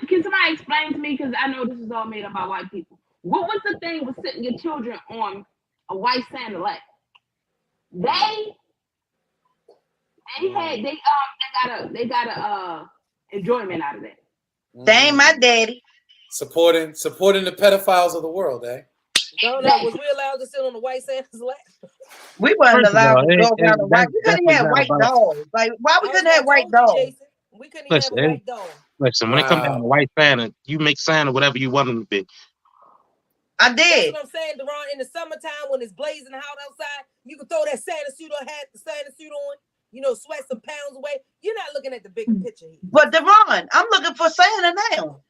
Can somebody explain to me? Because I know this is all made up by white people. What was the thing with sitting your children on a white Santa lap? They got a enjoyment out of that. They ain't my daddy. Supporting the pedophiles of the world, eh? No, was we allowed to sit on the white Santa's lap? We wasn't allowed to go down the white. We couldn't have white dogs. Like, why we couldn't have white dogs? We couldn't even have a white dog. Listen, when it comes down to white Santa, you make Santa whatever you want him to be. I did. That's what I'm saying, Deron. In the summertime when it's blazing hot outside, you can throw that Santa suit on, sweat some pounds away. You're not looking at the bigger picture here. But Deron, I'm looking for Santa now.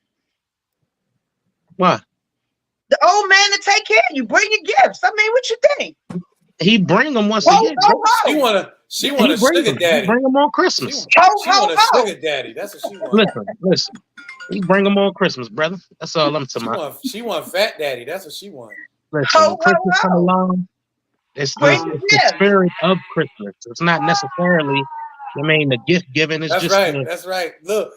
What? The old man to take care of you. Bring your gifts. I mean, what you think? He bring them once a year. She want a sugar daddy. Bring them on Christmas. She want a sugar daddy. That's what she wants. Listen. He bring them on Christmas, brother. That's all I'm talking about. She want fat daddy. That's what she wants. Listen, when Christmas come along, it's the spirit of Christmas. It's not necessarily, the gift giving. It's That's right. Look.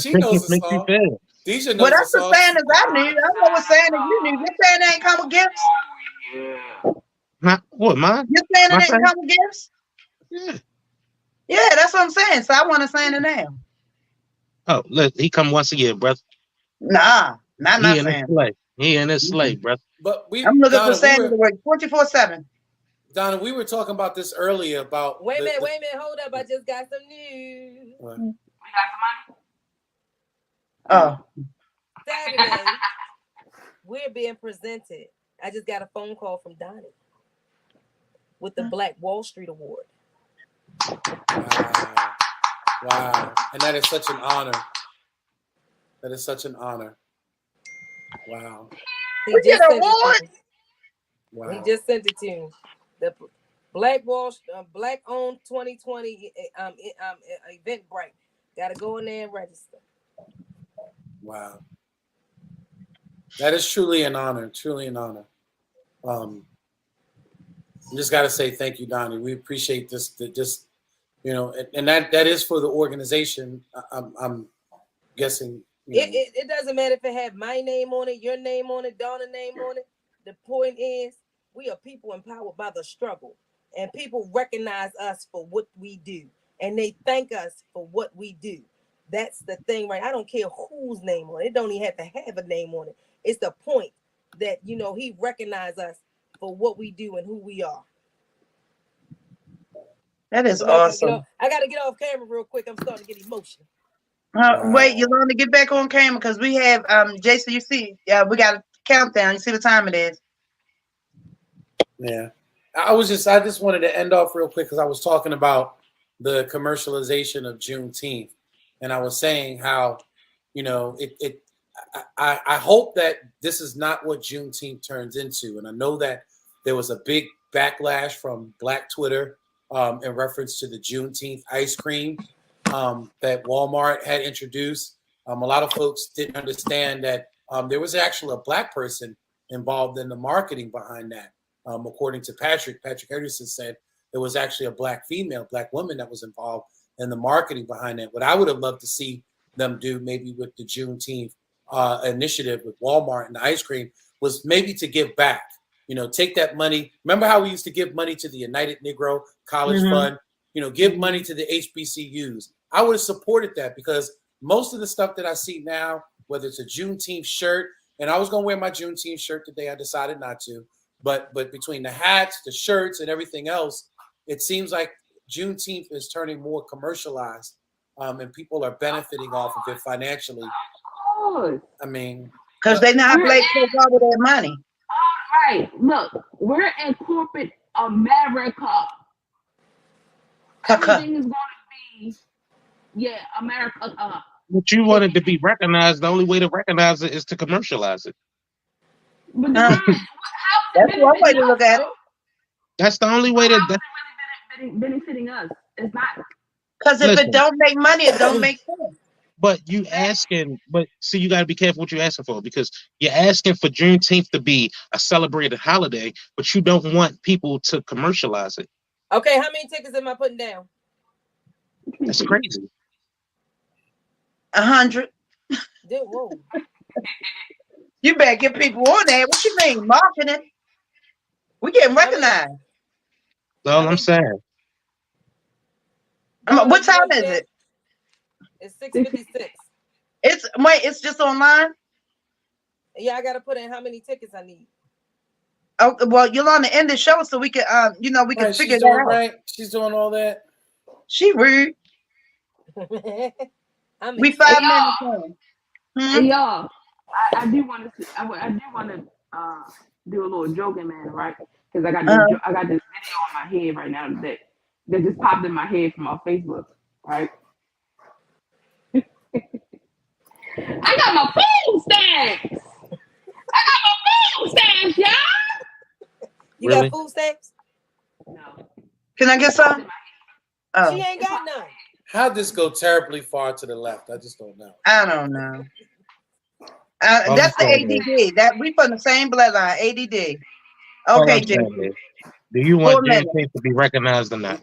She knows the song. Deja knows that's the Santas I knew. I know what Santa you knew. Your Santa ain't come with gifts. What, mine? Your Santa didn't come with gifts? Yeah. Yeah, that's what I'm saying. So I want a Santa now. Oh, look, he come once a year, brother. Nah, not Santa. He in his sleigh, brother. But I'm looking for Santa to work 24/7. Donna, we were talking about this earlier about. Wait a minute, hold up. I just got some news. What? We got some money. Oh. Saturday, we're being presented. I just got a phone call from Donnie with the Black Wall Street Award. Wow. And that is such an honor. Wow. He just sent it. Wow. He just sent it to you. The Black owned 2020 Eventbrite. Got to go in there and register. Wow. That is truly an honor. I just got to say thank you, Donnie. We appreciate this, and that is for the organization. I'm guessing. It doesn't matter if it had my name on it, your name on it, Donna's name on it. The point is, we are people empowered by the struggle. and people recognize us for what we do, and they thank us for what we do. That's the thing, right? I don't care whose name on it. It don't even have to have a name on it. It's the point that, you know, he recognized us for what we do and who we are. That is awesome. I got to get off camera real quick. I'm starting to get emotional. Wait, Yolanda, get back on camera because we have Jason. You see, we got a countdown. You see what time it is? Yeah, I just wanted to end off real quick because I was talking about the commercialization of Juneteenth, and I was saying how, you know, I hope that this is not what Juneteenth turns into, and I know that there was a big backlash from Black Twitter in reference to the Juneteenth ice cream that Walmart had introduced. A lot of folks didn't understand that there was actually a Black person involved in the marketing behind that. According to Patrick Henderson said there was actually a Black woman that was involved in the marketing behind that. What I would have loved to see them do maybe with the Juneteenth initiative with Walmart and the ice cream was maybe to give back. You know, take that money. Remember how we used to give money to the United Negro College Fund? You know, give money to the HBCUs. I would have supported that because most of the stuff that I see now, whether it's a Juneteenth shirt, and I was going to wear my Juneteenth shirt today, I decided not to. But between the hats, the shirts, and everything else, it seems like Juneteenth is turning more commercialized, and people are benefiting off of it financially. I mean, because they not Black folks out of their money. All right, look, we're in corporate America. Everything is going to be, America. But you want it to be recognized. The only way to recognize it is to commercialize it. But that's one way to look at it. That's the only way to. How is it really benefiting us? It's not. Because if it don't make money, it don't make sense. But you asking, but see, you got to be careful what you're asking for, because you're asking for Juneteenth to be a celebrated holiday, but you don't want people to commercialize it. Okay, how many tickets am I putting down? That's crazy. 100. Whoa. You better get people on there. What you mean, marketing? We getting recognized. That's all I'm saying. What time is it? It's 6:56. It's just online? Yeah, I gotta put in how many tickets I need. Oh, well, you're on the end of the show, so we can we can figure that out. Right. She's doing all that. She rude. We 5 minutes on. Hey, y'all, I do want to do a little joking, man, right? Because I got this video on my head right now that just popped in my head from our Facebook, right? I got my food stamps. Y'all. You got food stamps? No. Can I get some? She ain't got none. How'd this go terribly far to the left? I just don't know. I don't know. That's the ADD. That we from the same bloodline. ADD. Okay, Jim. Do you want Juneteenth to be recognized or not?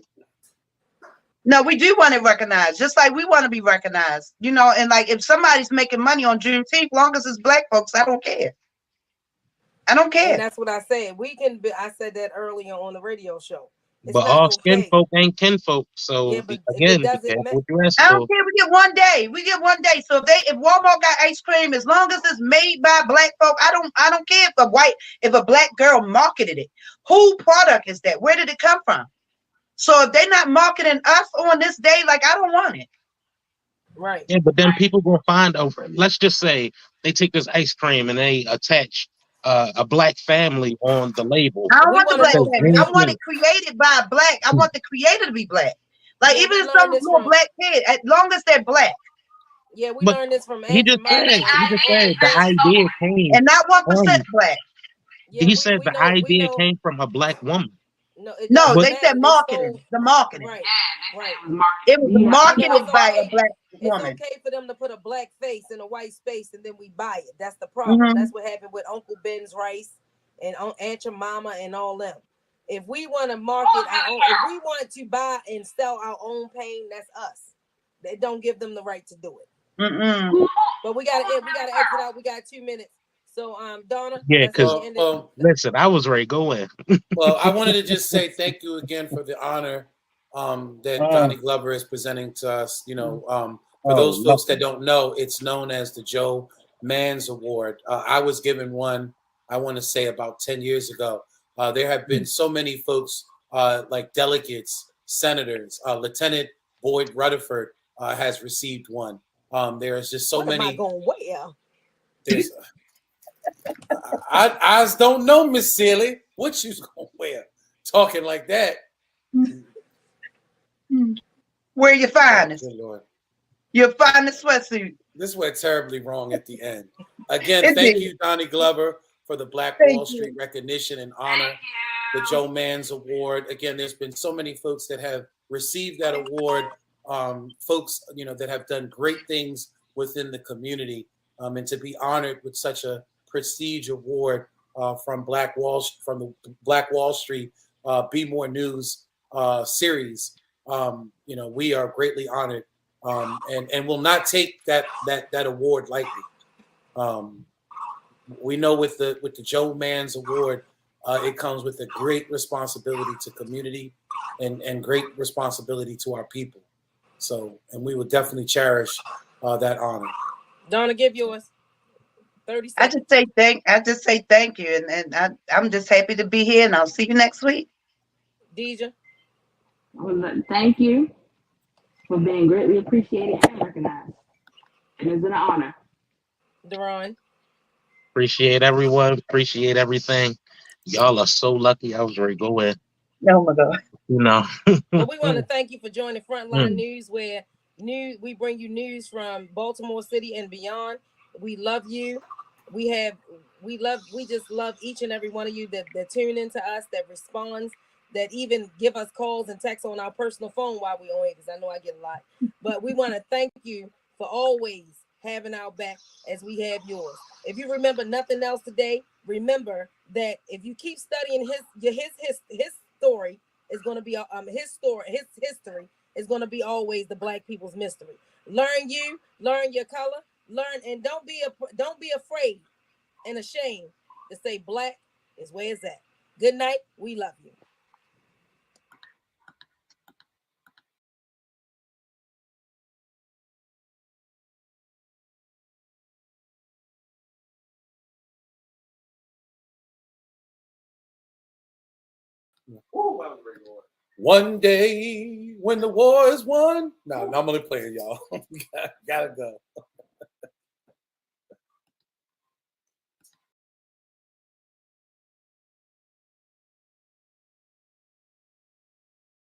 No, we do want it recognized, just like we want to be recognized. You know, and like if somebody's making money on Juneteenth, long as it's Black folks, I don't care. I don't care. And that's what I said. I said that earlier on the radio show. But all skin folk ain't kinfolk. So again, what you ask I don't care. We get 1 day. We get 1 day. So if Walmart got ice cream, as long as it's made by Black folk, I don't care if a Black girl marketed it. Who product is that? Where did it come from? So if they're not marketing us on this day, like I don't want it. Right. Yeah, but then people gonna find over. Let's just say they take this ice cream and they attach a Black family on the label. I don't want the Black family. I want it created by a Black. I want the creator to be Black. Like even if some little Black kid, as long as they're Black. Yeah, we learned this from he just said the idea came, and not 1% Black. Yeah, he said the idea came from a Black woman. No, they said marketing. The marketing. Right. It was marketed by a Black woman. It's okay for them to put a Black face in a white space and then we buy it. That's the problem. That's what happened with Uncle Ben's rice and Aunt Your Mama and all them. If we want to market our own, if we want to buy and sell our own pain, that's us. They don't give them the right to do it. But we gotta exit out. We got 2 minutes. So, Donna. Yeah, because listen, I was ready to go in. Well, I wanted to just say thank you again for the honor that Donnie Glover is presenting to us. You know, for those folks that don't know, it's known as the Joe Mans Award. I was given one, I want to say about 10 years ago. There have been so many folks like delegates, senators, Lieutenant Boyd Rutherford has received one. There's just so what many. Am I going where? There's, I don't know, Miss Sealy. What you gonna wear? Talking like that. Where you find it? Lord. You'll find the sweatsuit. This went terribly wrong at the end. Again, thank you, Donnie Glover, for the Black Wall Street recognition and honor, the Joe Mans Award. Again, there's been so many folks that have received that award. Folks, you know, that have done great things within the community, and to be honored with such a prestige award from the Black Wall Street Be More News series. You know, we are greatly honored, and will not take that award lightly. We know with the Joe Mans Award, it comes with a great responsibility to community and great responsibility to our people. So, and we will definitely cherish that honor. Donna, give yours. 30 seconds. I just say thank you, and I'm just happy to be here, and I'll see you next week. Deja. Well, thank you for being greatly appreciated and recognized. It is an honor. Deron. Appreciate everyone. Appreciate everything. Y'all are so lucky. I was ready to go in. Oh my God. You know. Well, we want to thank you for joining Frontline News, where we bring you news from Baltimore City and beyond. We love you. We just love each and every one of you that tune into us, that responds, that even give us calls and texts on our personal phone while we're on it, because I know I get a lot. But we want to thank you for always having our back as we have yours. If you remember nothing else today, remember that if you keep studying his story is going to be his history is going to be always the Black people's mystery. Learn your color, and don't be afraid and ashamed to say Black is where it's at. Good night. We love you. One day when the war is won. No, I'm only playing, y'all. Gotta go.